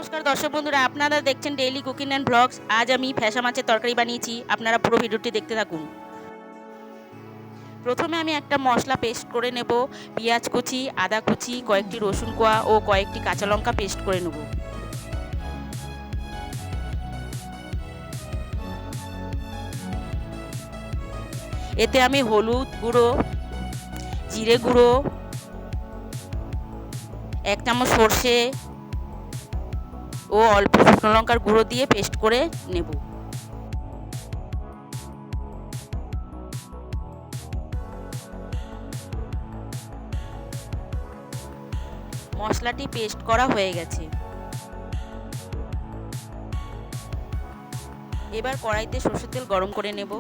নমস্কার দর্শক বন্ধুরা, আপনারা দেখছেন ডেইলি কুকিং অ্যান্ড ব্লগস। আজ আমি ফ্যাসা মাছের তরকারি বানিয়েছি, আপনারা পুরো ভিডিওটি দেখতে থাকুন। প্রথমে আমি একটা মশলা পেস্ট করে নেব। পেঁয়াজ কুচি, আদা কুচি, কয়েকটি রসুন কোয়া ও কয়েকটি কাঁচা লঙ্কা পেস্ট করে নেব। এতে আমি হলুদ গুঁড়ো, জিরে গুঁড়ো, 1 চামচ সর্ষে ও অল্প শুকনো লঙ্কার গুঁড়ো দিয়ে পেস্ট করে নেব। মশলাটি পেস্ট করা হয়ে গেছে। এবার কড়াইতে সরষের তেল গরম করে নেব।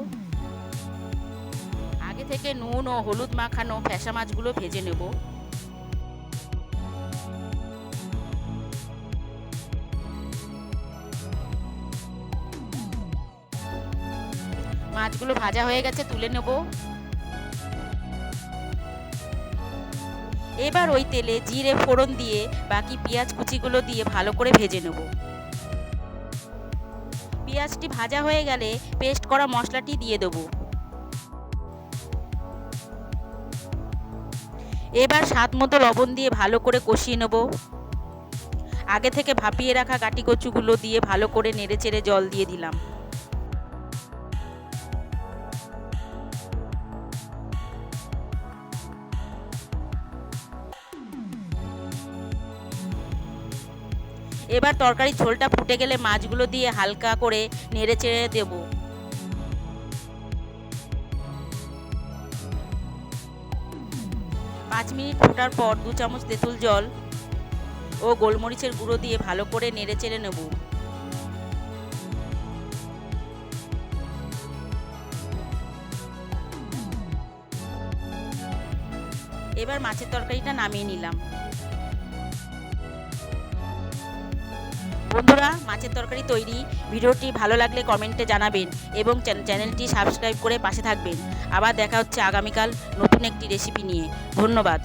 আগে থেকে নুন ও হলুদ মাখানো ফ্যাসা মাছগুলো ভেজে নেব। মাছগুলো ভাজা হয়ে গেছে, তুলে নেব। এবার ওই তেলে জিরে ফোড়ন দিয়ে বাকি পেঁয়াজ কুচিগুলো দিয়ে ভালো করে ভেজে নেব। পেঁয়াজটি ভাজা হয়ে গেলে পেস্ট করা মশলাটি দিয়ে দেব। এবার স্বাদ মতো লবণ দিয়ে ভালো করে কষিয়ে নেব। আগে থেকে ভাপিয়ে রাখা কাটি কচুগুলো দিয়ে ভালো করে নেড়েচেড়ে জল দিয়ে দিলাম। এবার তরকারির ঝোলটা ফুটে গেলে মাছগুলো দিয়ে হালকা করে নেড়েচেড়ে দেব। পাঁচ মিনিট ফোটার পর 2 চামচ তেঁতুল জল ও গোলমরিচের গুঁড়ো দিয়ে ভালো করে নেড়েচেড়ে নেব। এবার মাছের তরকারিটা নামিয়ে নিলাম। বন্ধুরা, মাছের তরকারি তৈরি। ভিডিওটি ভালো লাগলে কমেন্টে জানাবেন এবং চ্যানেলটি সাবস্ক্রাইব করে পাশে থাকবেন। আবার দেখা হচ্ছে আগামীকাল নতুন একটি রেসিপি নিয়ে। ধন্যবাদ।